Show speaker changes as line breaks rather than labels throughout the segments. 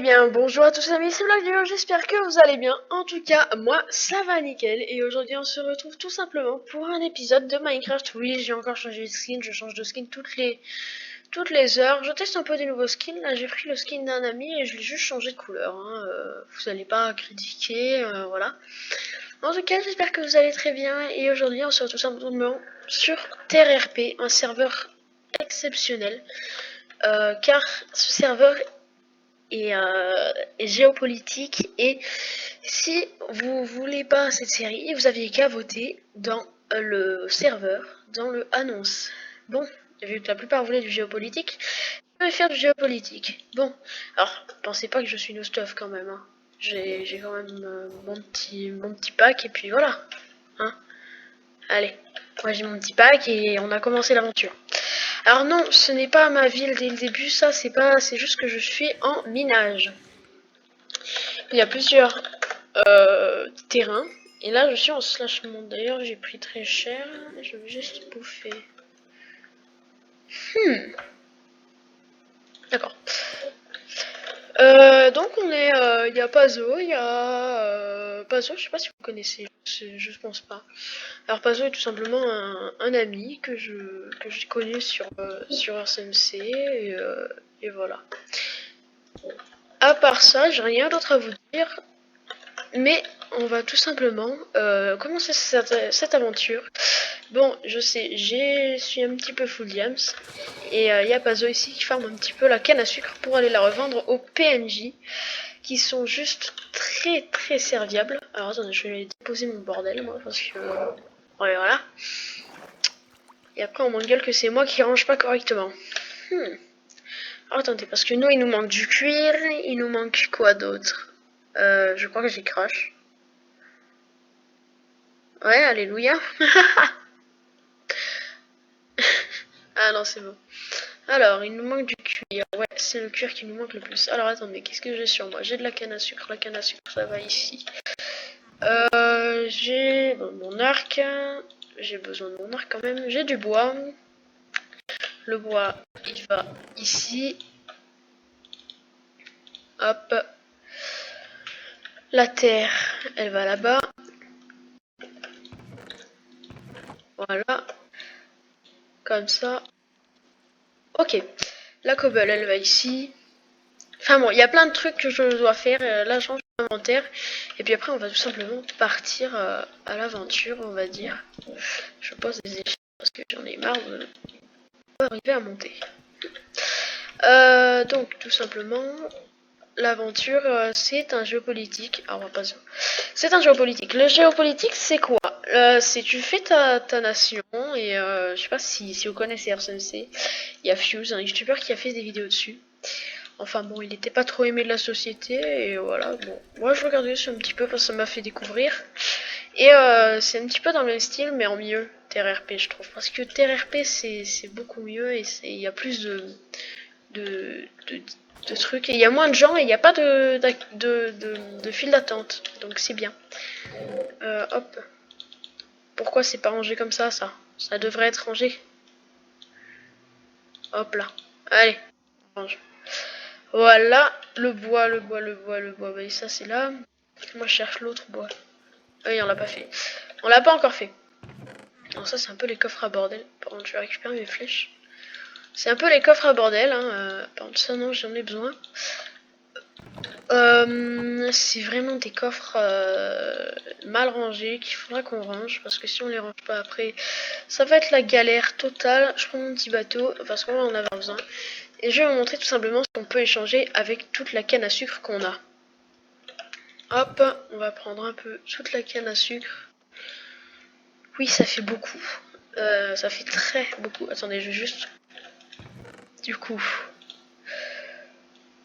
bien, bonjour à tous les amis, c'est Black, j'espère que vous allez bien. En tout cas, moi, ça va nickel. Et aujourd'hui, on se retrouve tout simplement pour un épisode de Minecraft. Oui, j'ai encore changé de skin, je change de skin toutes les heures. Je teste un peu des nouveaux skins. Là, j'ai pris le skin d'un ami et je l'ai juste changé de couleur. Vous n'allez pas critiquer, voilà. En tout cas, j'espère que vous allez très bien. Et aujourd'hui, on se retrouve simplement sur TerreRP, un serveur exceptionnel. Car ce serveur et géopolitique, et si vous voulez pas cette série, vous aviez qu'à voter dans le serveur, dans le annonce. Bon, vu que la plupart voulaient du géopolitique, je vais faire du géopolitique. Bon, alors pensez pas que je suis no stuff quand même, hein. J'ai quand même mon petit pack et puis voilà, hein. Allez, moi j'ai mon petit pack et on a commencé l'aventure. Alors non, ce n'est pas ma ville dès le début, ça c'est juste que je suis en minage. Il y a plusieurs terrains. Et là, je suis en slash monde. D'ailleurs, j'ai pris très cher. Je vais juste bouffer. D'accord. Donc, on est. Il y a Pazo. Il y a. Pazo, je sais pas si vous connaissez. Je pense pas. Alors, Pazo est tout simplement un ami que j'ai connu sur SMC. Et voilà. À part ça, j'ai rien d'autre à vous dire. Mais on va tout simplement commencer cette aventure. Bon, je sais, je suis un petit peu full diams. Et il y a Pazo ici qui farme un petit peu la canne à sucre pour aller la revendre aux PNJ. Qui sont juste très très serviables. Alors attendez, je vais déposer mon bordel moi parce que... ouais, voilà. Et après on m'engueule que c'est moi qui range pas correctement. Alors attendez, parce que nous il nous manque du cuir, il nous manque quoi d'autre? Je crois que j'ai crash. Ouais, alléluia. Ah non, c'est bon. Alors, il nous manque du cuir. Ouais, c'est le cuir qui nous manque le plus. Alors, attendez, qu'est-ce que j'ai sur moi? J'ai de la canne à sucre. La canne à sucre, ça va ici. J'ai mon arc. J'ai besoin de mon arc quand même. J'ai du bois. Le bois, il va ici. Hop. La terre, elle va là-bas. Voilà. Comme ça. Ok. La cobble, elle va ici. Enfin bon, il y a plein de trucs que je dois faire. Là, je range l'inventaire. Et puis après, on va tout simplement partir à l'aventure, on va dire. Je pose des échelles parce que j'en ai marre de pas arriver à monter. Donc, tout simplement, l'aventure, c'est un géopolitique. Ah, on va pas ça. C'est un géopolitique. Le géopolitique, c'est quoi? C'est tu fais ta nation et je sais pas si vous connaissez RCMC. Il y a Fuse, un youtubeur qui a fait des vidéos dessus. Enfin bon, il n'était pas trop aimé de la société et voilà. Bon, moi je regardais ça un petit peu parce que ça m'a fait découvrir. Et c'est un petit peu dans le même style, mais en mieux, TerreRP, je trouve. Parce que TerreRP, c'est beaucoup mieux et il y a plus de, de trucs. Et il y a moins de gens et il n'y a pas de file d'attente. Donc c'est bien. Hop. Pourquoi c'est pas rangé comme ça, ça? Ça devrait être rangé. Hop là. Allez, range. Voilà, le bois. Bah, ça c'est là. Moi je cherche l'autre bois. Ah oui, on l'a pas fait. On l'a pas encore fait. Alors ça c'est un peu les coffres à bordel. Par contre je vais récupérer mes flèches. C'est un peu les coffres à bordel. Par contre ça non, j'en ai besoin. C'est vraiment des coffres mal rangés qu'il faudra qu'on range. Parce que si on les range pas après, ça va être la galère totale. Je prends mon petit bateau parce qu'on va en avoir besoin. Et je vais vous montrer tout simplement ce qu'on peut échanger avec toute la canne à sucre qu'on a. Hop, on va prendre un peu toute la canne à sucre. Oui, ça fait beaucoup. Ça fait très beaucoup. Attendez, je vais juste... Du coup...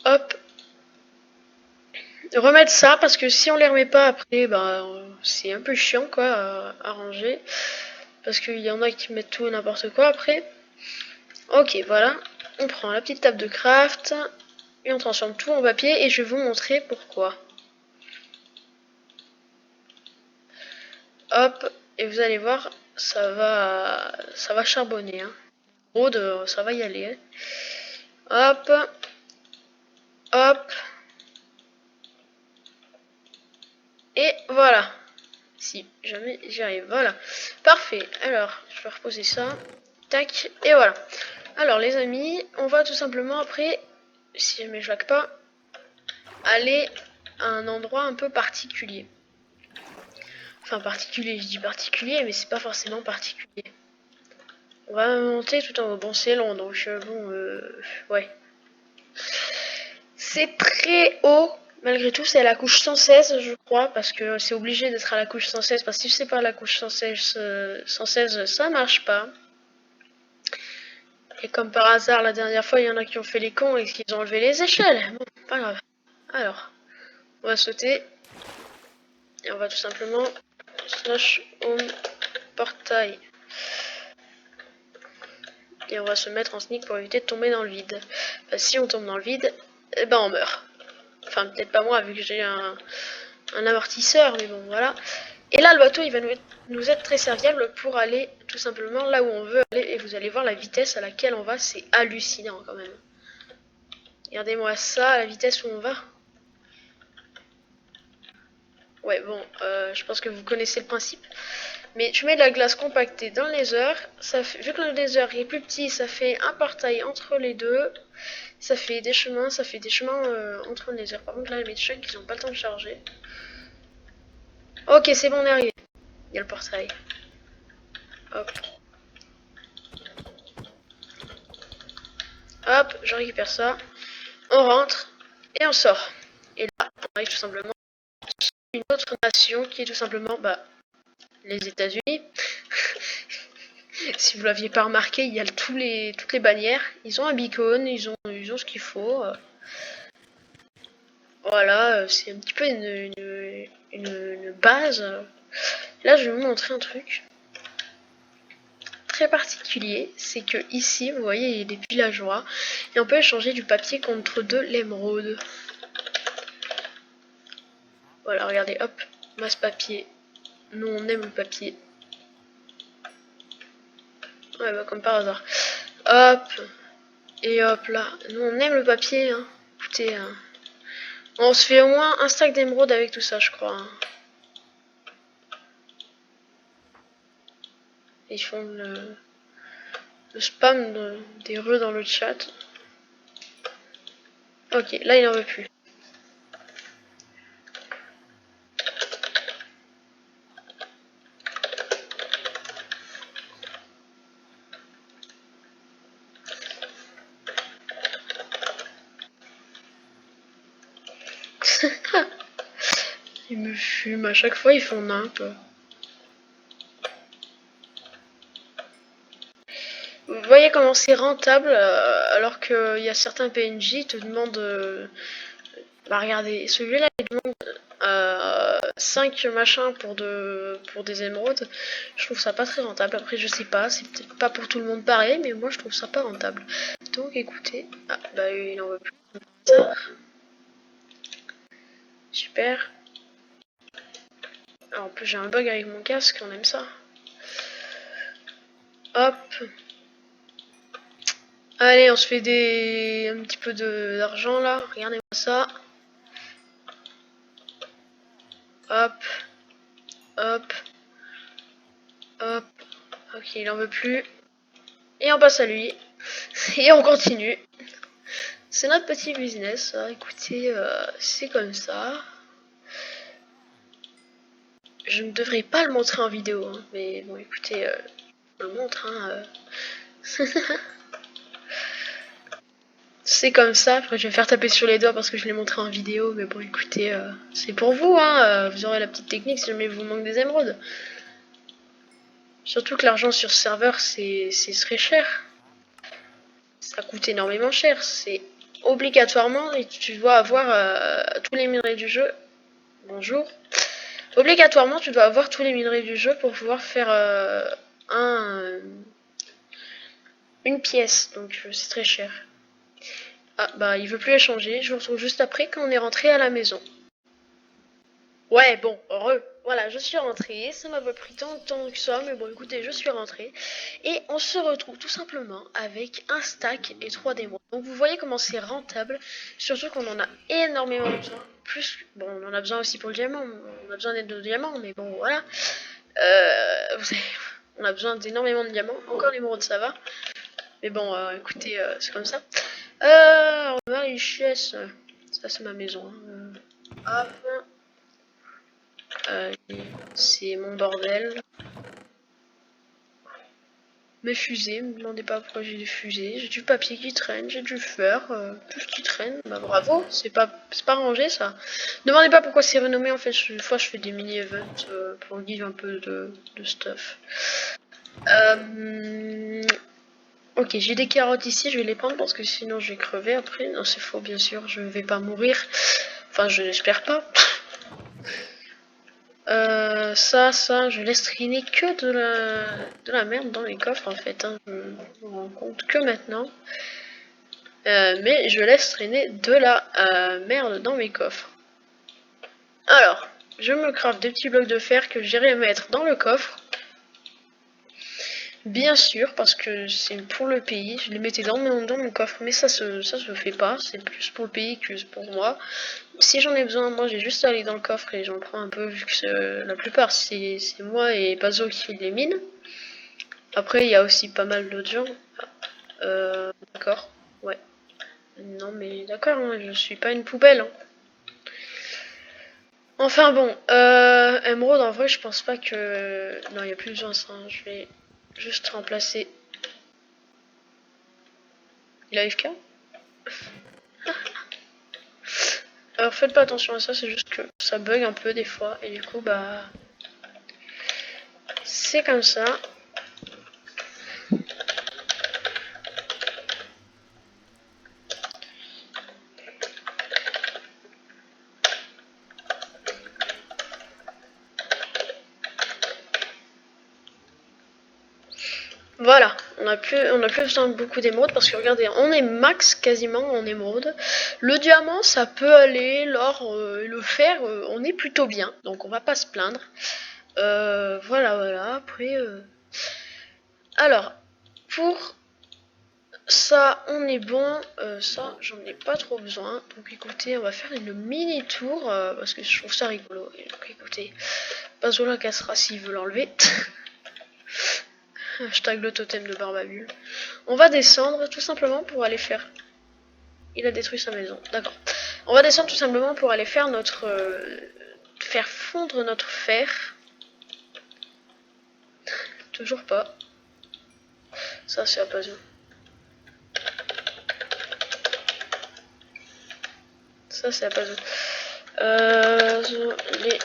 Hop. Remettre ça, parce que si on les remet pas après, bah, c'est un peu chiant, quoi, à ranger. Parce qu'il y en a qui mettent tout et n'importe quoi après. Ok, voilà. On prend la petite table de craft. Et on transforme tout en papier. Et je vais vous montrer pourquoi. Hop. Et vous allez voir, ça va charbonner, hein. Ça va y aller, hein. Hop. Hop. Et voilà. Si jamais j'y arrive. Voilà. Parfait. Alors, je vais reposer ça. Tac. Et voilà. Alors, les amis, on va tout simplement après, si jamais je lag pas, aller à un endroit un peu particulier. Enfin, particulier, je dis particulier, mais c'est pas forcément particulier. On va monter tout en haut. Bon, c'est long, donc ouais. C'est très haut. Malgré tout, c'est à la couche 116, je crois, parce que c'est obligé d'être à la couche 116, parce que si c'est pas à la couche 116, ça marche pas. Et comme par hasard, la dernière fois, il y en a qui ont fait les cons et qui ont enlevé les échelles. Bon, pas grave. Alors, on va sauter. Et on va tout simplement slash home portail. Et on va se mettre en sneak pour éviter de tomber dans le vide. Parce que si on tombe dans le vide, eh ben on meurt. Enfin, peut-être pas moi, vu que j'ai un amortisseur, mais bon, voilà. Et là, le bateau, il va nous être très serviable pour aller tout simplement là où on veut aller. Et vous allez voir la vitesse à laquelle on va, c'est hallucinant quand même. Regardez-moi ça, la vitesse où on va. Ouais, bon, je pense que vous connaissez le principe. Mais tu mets de la glace compactée dans le nether. Vu que le nether est plus petit, ça fait un portail entre les deux. Ça fait des chemins, entre le nether. Par contre, là, mes chucks, ils n'ont pas le temps de charger. Ok, c'est bon, on est arrivé. Il y a le portail. Hop. Hop, je récupère ça. On rentre et on sort. Et là, on arrive tout simplement sur une autre nation qui est tout simplement les États-Unis. Si vous l'aviez pas remarqué, il y a toutes les bannières. Ils ont un beacon, ils ont ce qu'il faut. Voilà, c'est un petit peu une base. Là, je vais vous montrer un truc très particulier. C'est que ici, vous voyez, il y a des villageois. Et on peut échanger du papier contre de l'émeraude. Voilà, regardez, hop, masse papier. Nous, on aime le papier. Ouais, comme par hasard. Hop, et hop là. Nous, on aime le papier, hein. Écoutez, on se fait au moins un stack d'émeraude avec tout ça, je crois. Hein. Ils font le spam des reux dans le chat. Ok, là, il n'en veut plus. Ils me fument, à chaque fois, ils font nimp. Vous voyez comment c'est rentable alors qu'il y a certains PNJ qui te demandent... regardez, celui-là il demande 5 machins pour des émeraudes. Je trouve ça pas très rentable. Après, je sais pas, c'est peut-être pas pour tout le monde pareil, mais moi je trouve ça pas rentable. Donc écoutez, il en veut plus. Super. Alors, en plus, j'ai un bug avec mon casque, on aime ça. Hop. Allez, on se fait un petit peu d'argent là. Regardez-moi ça. Hop. Hop. Hop. Ok, il en veut plus. Et on passe à lui. Et on continue. C'est notre petit business. Hein. Écoutez, c'est comme ça. Je ne devrais pas le montrer en vidéo. Hein. Mais bon, écoutez, je le montre. Hein, C'est comme ça. Après, je vais me faire taper sur les doigts parce que je l'ai montré en vidéo. Mais bon, écoutez, c'est pour vous. Hein. Vous aurez la petite technique si jamais vous manque des émeraudes. Surtout que l'argent sur ce serveur, c'est très cher. Ça coûte énormément cher. C'est obligatoirement, et tu dois avoir tous les minerais du jeu. Bonjour. Obligatoirement, tu dois avoir tous les minerais du jeu pour pouvoir faire une pièce. Donc, c'est très cher. Ah, il veut plus échanger. Je vous retrouve juste après quand on est rentré à la maison. Ouais, bon, heureux. Voilà, je suis rentrée. Ça m'a pas pris tant de temps que ça, mais bon, écoutez, je suis rentrée. Et on se retrouve tout simplement avec un stack et 3 démons. Donc vous voyez comment c'est rentable, surtout qu'on en a énormément besoin. Plus, bon, on en a besoin aussi pour le diamant. On a besoin d'aide de diamants, mais bon, voilà. Vous savez, on a besoin d'énormément de diamants. Encore l'émeraude, ça va. Mais bon, écoutez, c'est comme ça. On a les richesses. Ça, c'est ma maison. Hop. C'est mon bordel. Mes fusées, me demandez pas pourquoi j'ai des fusées. J'ai du papier qui traîne, j'ai du fer, tout ce qui traîne. Bah bravo, c'est pas rangé ça. Demandez pas pourquoi c'est renommé, en fait, une fois je fais des mini-events pour guider un peu de stuff. Ok, j'ai des carottes ici, je vais les prendre parce que sinon je vais crever après. Non, c'est faux, bien sûr, je ne vais pas mourir. Enfin, je n'espère pas. Ça, je laisse traîner que de la merde dans les coffres en fait. Hein. Je me rends compte que maintenant. Mais je laisse traîner de la merde dans mes coffres. Alors, je me craft des petits blocs de fer que j'irai mettre dans le coffre. Bien sûr, parce que c'est pour le pays. Je les mettais dans mon coffre, mais ça se fait pas. C'est plus pour le pays que pour moi. Si j'en ai besoin, moi j'ai juste à aller dans le coffre et j'en prends un peu, vu que la plupart c'est moi et Pazo qui les mine. Après, il y a aussi pas mal d'autres gens. D'accord. Ouais. Non, mais d'accord, hein, je suis pas une poubelle. Hein. Enfin bon, Emerald, en vrai, je pense pas que... Non, il n'y a plus besoin de ça. Hein. Je vais juste remplacer... Il a FK. Alors, faites pas attention à ça, c'est juste que ça bug un peu des fois. Et du coup, bah... C'est comme ça. Voilà, on a plus besoin de beaucoup d'émeraudes parce que regardez, on est max quasiment en émeraude. Le diamant, ça peut aller, l'or et le fer, on est plutôt bien, donc on va pas se plaindre. Voilà, après... Alors, pour ça, on est bon, ça, j'en ai pas trop besoin. Donc écoutez, on va faire une mini tour, parce que je trouve ça rigolo. Et donc écoutez, Pazola cassera s'il veut l'enlever. Hashtag le totem de Barbabule. On va descendre tout simplement pour aller faire... Il a détruit sa maison, d'accord. On va descendre tout simplement pour aller faire notre... faire fondre notre fer. Toujours pas. Ça, c'est à pas sûr. Ça, c'est à pas sûr. Les...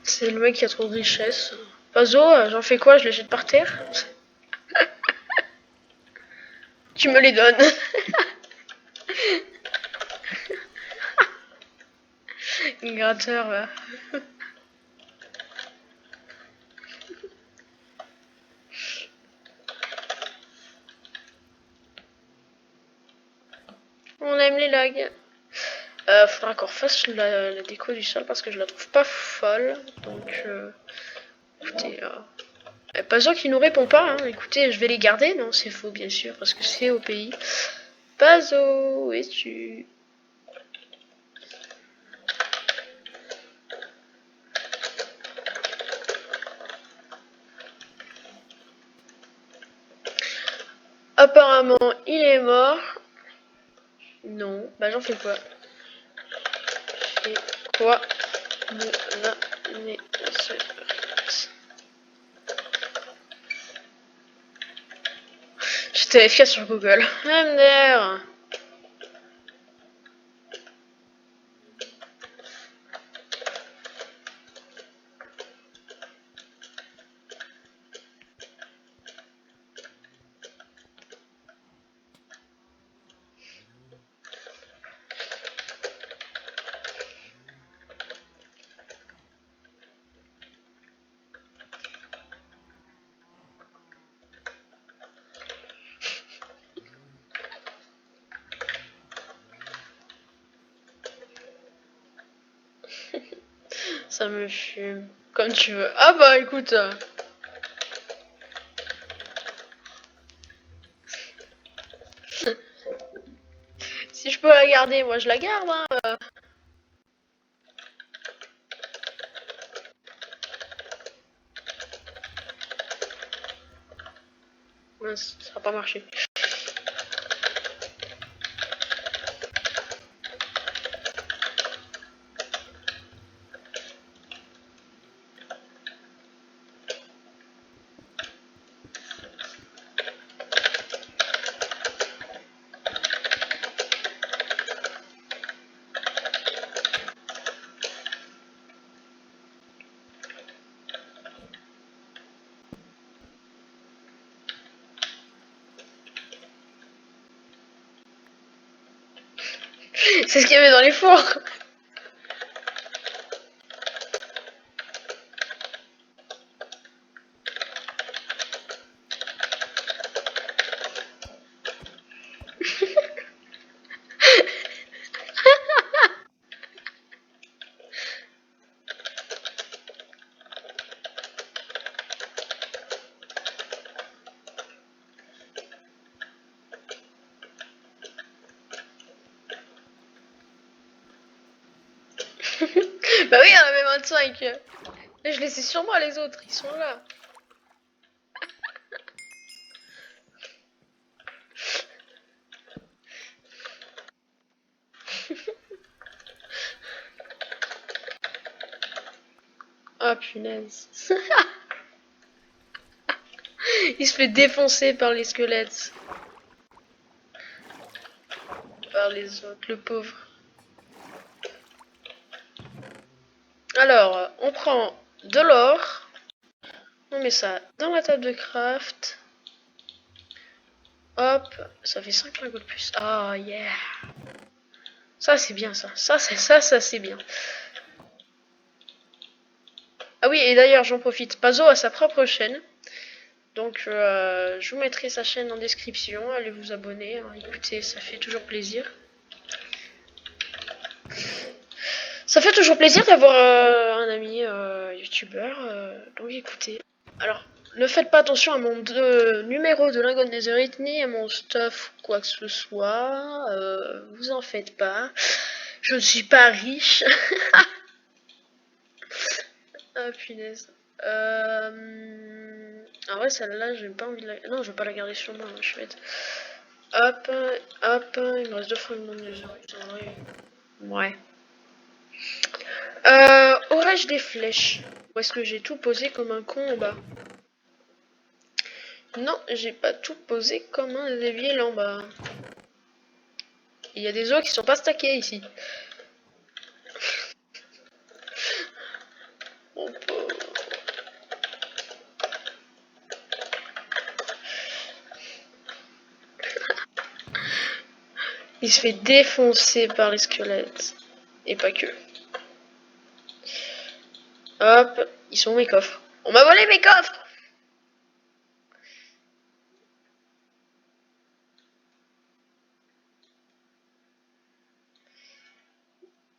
C'est le mec qui a trop de richesse. Pazo, j'en fais quoi? Je les jette par terre? Tu me les donnes. Gratteur, va. On aime les lags. Faudra qu'on refasse la déco du sol parce que je la trouve pas folle. Donc, écoutez, Pazo qui nous répond pas. Hein. Écoutez, je vais les garder. Non, c'est faux, bien sûr, parce que c'est au pays. Pazo, où es-tu? Apparemment, il est mort. Non, bah j'en fais quoi? Fais quoi de la naissance? J'étais efficace sur Google. MDR. Ça me fume. Comme tu veux. Ah bah écoute. Si je peux la garder, moi je la garde. Hein. Mince, ça n'a pas marché. C'est ce qu'il y avait dans les fours. Bah oui, il y en avait 25. Et je laissais sur moi les autres, ils sont là. Ah punaise. Il se fait défoncer par les squelettes. Par les autres, le pauvre. Alors, on prend de l'or. On met ça dans la table de craft. Hop, ça fait 5 lingots de plus. Ah yeah. Ça c'est bien ça. Ça c'est bien. Ah oui, et d'ailleurs j'en profite. Pazo a sa propre chaîne. Donc je vous mettrai sa chaîne en description. Allez vous abonner. Hein. Écoutez, ça fait toujours plaisir. Ça fait toujours plaisir d'avoir un ami youtubeur. Donc écoutez. Alors, ne faites pas attention à mon numéro de lingot de netherite ni à mon stuff quoi que ce soit. Vous en faites pas. Je ne suis pas riche. Ah punaise. En vrai, celle-là, j'ai pas envie de la... Non, je vais pas la garder sur moi, hein, je vais être... Hop, hop, il me reste 2 fragments de netherite, en vrai. Ouais. Aurais-je des flèches? Ou est-ce que j'ai tout posé comme un con en bas? Non, j'ai pas tout posé comme un débile en bas. Il y a des os qui sont pas stackés ici. Mon pauvre. Il se fait défoncer par les squelettes. Et pas que. Hop, ils sont où mes coffres? On m'a volé mes coffres!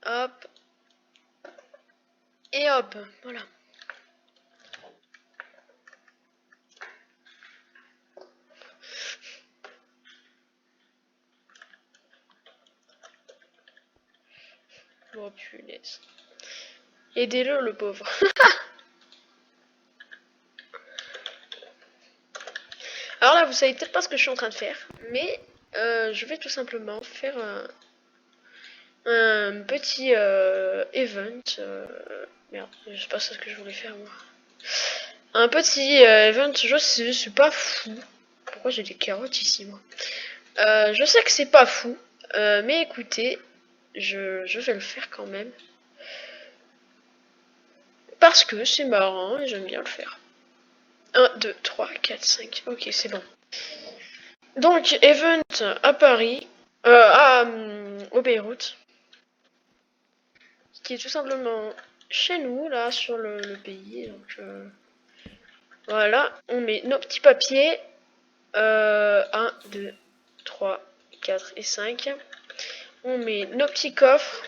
Hop. Et hop, voilà. Oh punaise. Aidez-le, le pauvre. Alors là, vous savez peut-être pas ce que je suis en train de faire, mais je vais tout simplement faire un petit event. Merde, c'est pas ça ce que je voulais faire moi. Un petit event, je suis pas fou. Pourquoi j'ai des carottes ici moi? Je sais que c'est pas fou, mais écoutez, je vais le faire quand même. Parce que c'est marrant et j'aime bien le faire. 1, 2, 3, 4, 5. Ok, c'est bon. Donc, event à Paris, au Beyrouth, qui est tout simplement chez nous, là, sur le pays. Donc, voilà, on met nos petits papiers. 1, 2, 3, 4 et 5. On met nos petits coffres.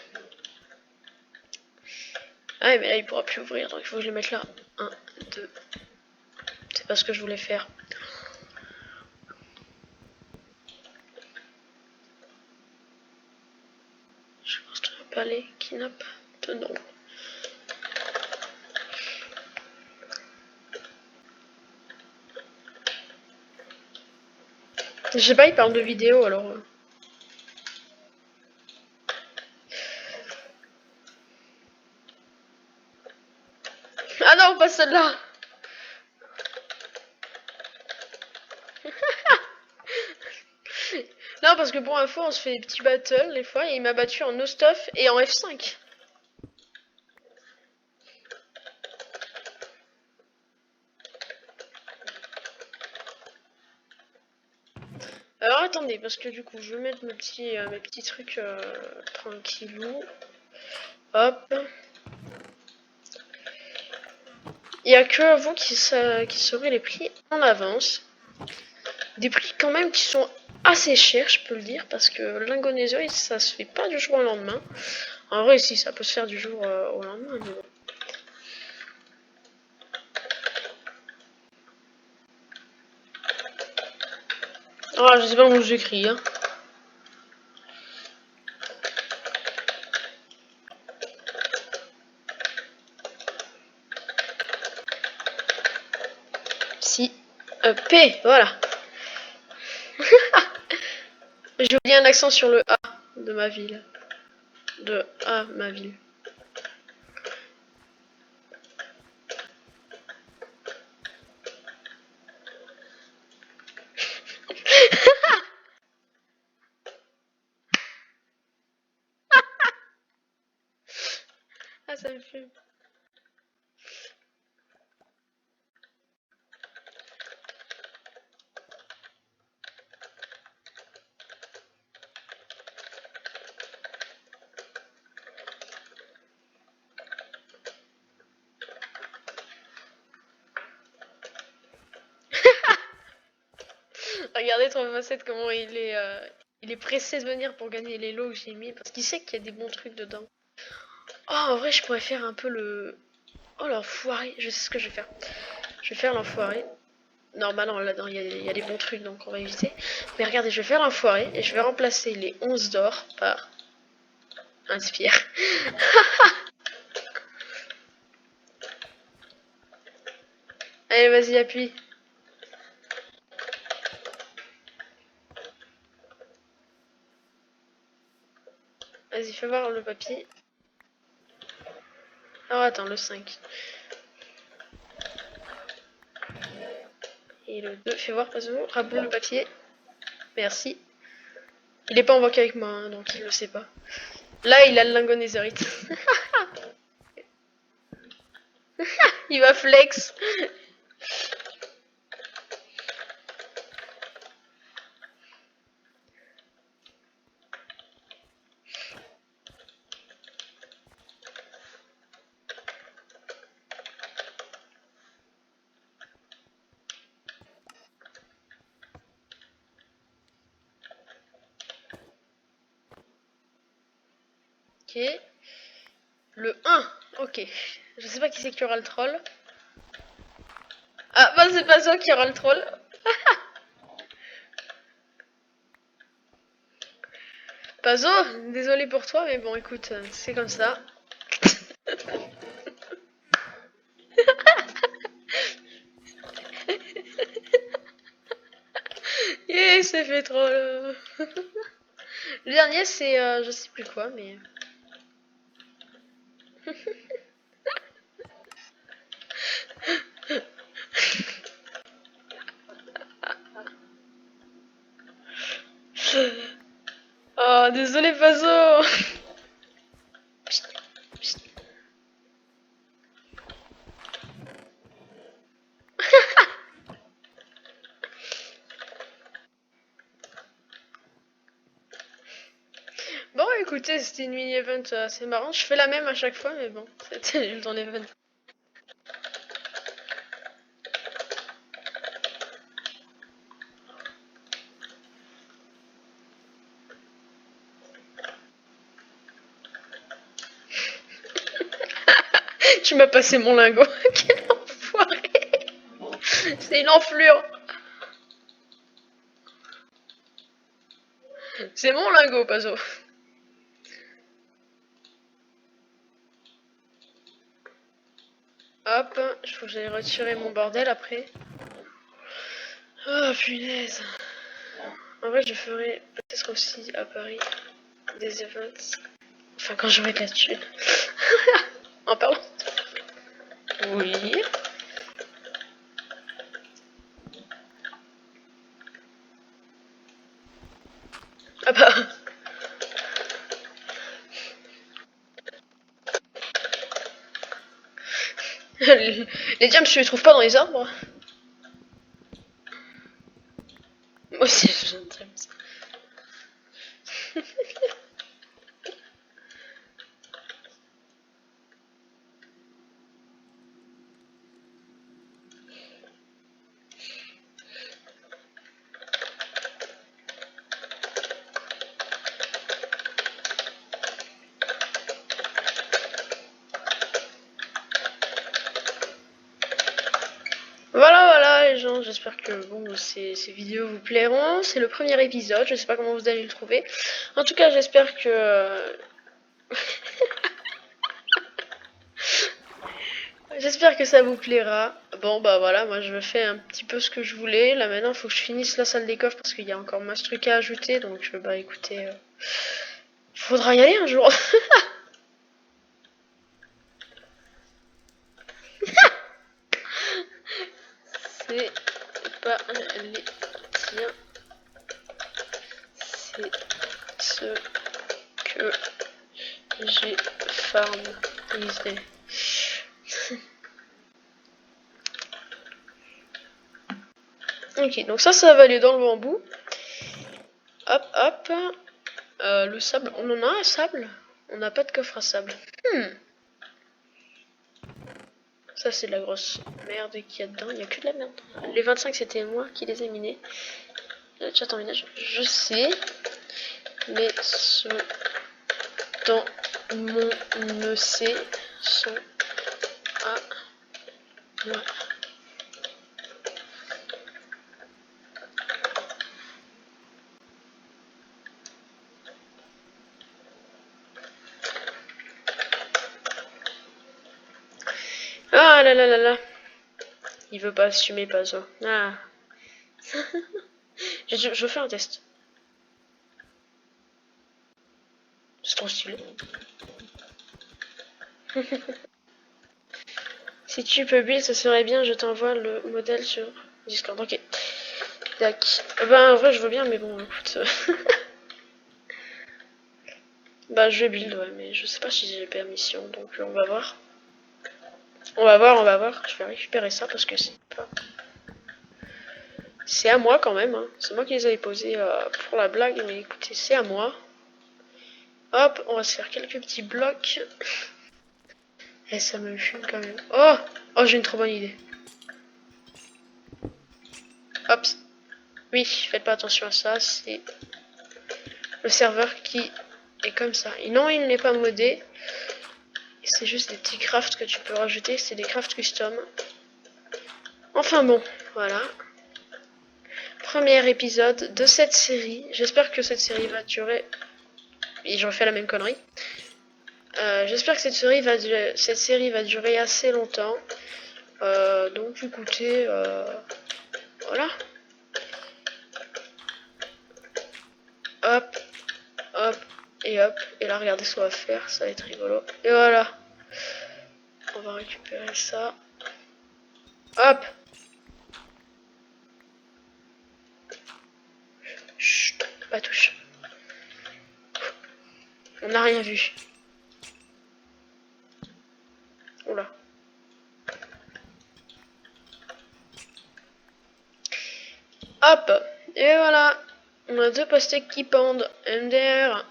Ah mais là il pourra plus ouvrir, donc il faut que je le mette là. 1, 2. C'est pas ce que je voulais faire. Je construis un palais qui n'a pas de nom. Je sais pas, il parle de vidéo alors. Ah non, pas celle-là. Non, parce que pour info, on se fait des petits battles des fois et il m'a battu en no stuff et en F5. Alors attendez, parce que du coup, je vais mettre mes petits trucs tranquillou. Hop. Il n'y a que vous qui saurez les prix en avance. Des prix quand même qui sont assez chers, je peux le dire, parce que l'Ingonésia, ça se fait pas du jour au lendemain. En vrai, si, ça peut se faire du jour au lendemain, mais bon. Ah, je sais pas où j'écris, hein. Si. P, voilà. J'ai oublié un accent sur le A de ma ville. De A, ma ville. Ah, ça me fume. Regardez 327 comment il est pressé de venir pour gagner les lots que j'ai mis parce qu'il sait qu'il y a des bons trucs dedans. Oh, en vrai, je pourrais faire un peu le. Oh, l'enfoiré. Je sais ce que je vais faire. Je vais faire l'enfoiré. Non, bah non, là-dedans, il y a des bons trucs, donc on va éviter. Mais regardez, je vais faire l'enfoiré et je vais remplacer les 11 d'or par un spire. Allez, vas-y, appuie. Vas-y, fais voir le papier. Alors, attends, le 5. Et le 2, fais voir, pas raboule le papier. Merci. Il est pas en banque avec moi, hein, donc il le sait pas. Là, il a le lingonézerite. Il va flex. Ok. Le 1. Ok. Je sais pas qui c'est qui aura le troll. Ah, bah c'est pas ça qui aura le troll. Pazo, désolé pour toi, mais bon, écoute, c'est comme ça. Yeah, c'est fait troll. Le dernier, c'est je sais plus quoi, mais. Oh, désolé, Pazo. Bon, écoutez, c'était une mini-event assez marrante. Je fais la même à chaque fois, mais bon, c'était nul ton event. Tu m'as passé mon lingot. Quel enfoiré. C'est une enflure. C'est mon lingot, Pazo. Hop, il faut que j'aille retirer mon bordel après. Oh punaise. En vrai, je ferai peut-être aussi à Paris des events. Enfin, quand j'aurai de la thune. En parlant. Oui. Ah bah. Les diams, je les trouve pas dans les arbres. Moi aussi, j'aime très bien ça. Voilà les gens, j'espère que bon, ces vidéos vous plairont. C'est le premier épisode, je sais pas comment vous allez le trouver. En tout cas, j'espère que... J'espère que ça vous plaira. Bon bah voilà, moi je fais un petit peu ce que je voulais. Là maintenant, il faut que je finisse la salle des coffres parce qu'il y a encore masse trucs à ajouter. Donc bah écoutez, faudra y aller un jour. C'est pas les tiens. C'est ce que j'ai farmisé. Ok, donc ça va aller dans le bambou. Hop, hop. Le sable, on en a un sable? On n'a pas de coffre à sable. Ça, c'est de la grosse merde qu'il y a dedans. Il n'y a que de la merde. Les 25, c'était moi qui les ai minés. Le chat en minage, je sais. Mais ceux dans mon EC sont à moi. Ah là là là là. Il veut pas assumer, pas ça. Ah. je fais un test. C'est trop stylé. Si tu peux build, ça serait bien, je t'envoie le modèle sur Discord. Ok. Tac. Ben en vrai je veux bien, mais bon écoute. Bah je vais build, ouais, mais je sais pas si j'ai permission, donc on va voir. On va voir. Je vais récupérer ça parce que c'est pas... C'est à moi quand même, hein. C'est moi qui les avais posés pour la blague, mais écoutez, c'est à moi. Hop, on va se faire quelques petits blocs. Et ça me fume quand même. Oh, oh, j'ai une trop bonne idée. Hop. Oui, faites pas attention à ça, c'est le serveur qui est comme ça. Et non, il n'est pas modé. C'est juste des petits crafts que tu peux rajouter, c'est des crafts custom. Enfin bon, voilà. Premier épisode de cette série. J'espère que cette série va durer. Et je refais la même connerie. J'espère que cette série va durer assez longtemps. Donc écoutez, voilà. Hop, hop, et hop. Et là, regardez ce qu'on va faire, ça va être rigolo. Et voilà. On va récupérer ça. Hop. Chut, pas touche. On n'a rien vu. Oula. Hop. Et voilà. On a deux pastèques qui pendent. MDR.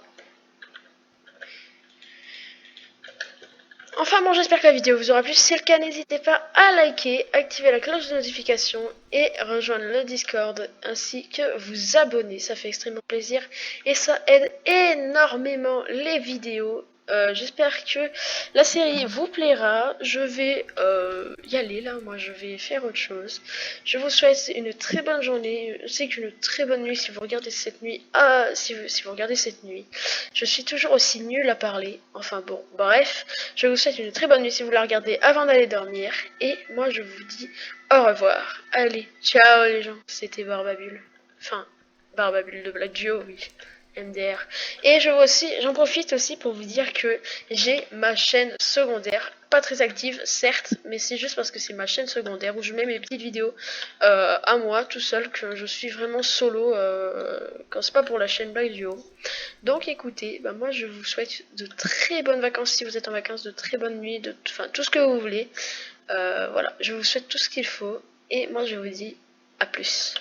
Enfin bon, j'espère que la vidéo vous aura plu. Si c'est le cas, n'hésitez pas à liker, activer la cloche de notification et rejoindre le Discord ainsi que vous abonner. Ça fait extrêmement plaisir et ça aide énormément les vidéos J'espère que la série vous plaira. Je vais y aller là, moi je vais faire autre chose. Je vous souhaite une très bonne journée, c'est qu'une très bonne nuit si vous regardez cette nuit. Ah, si vous regardez cette nuit. Je suis toujours aussi nulle à parler. Enfin bon, bref, je vous souhaite une très bonne nuit si vous la regardez avant d'aller dormir. Et moi je vous dis au revoir. Allez, ciao les gens. C'était Barbabule. Enfin, Barbabule de Black Duo, oui. MDR. Et j'en profite aussi pour vous dire que j'ai ma chaîne secondaire, pas très active certes, mais c'est juste parce que c'est ma chaîne secondaire où je mets mes petites vidéos à moi tout seul, que je suis vraiment solo quand c'est pas pour la chaîne Black Duo. Donc écoutez, bah moi je vous souhaite de très bonnes vacances si vous êtes en vacances, de très bonnes nuits, enfin tout ce que vous voulez. Voilà, je vous souhaite tout ce qu'il faut et moi je vous dis à plus.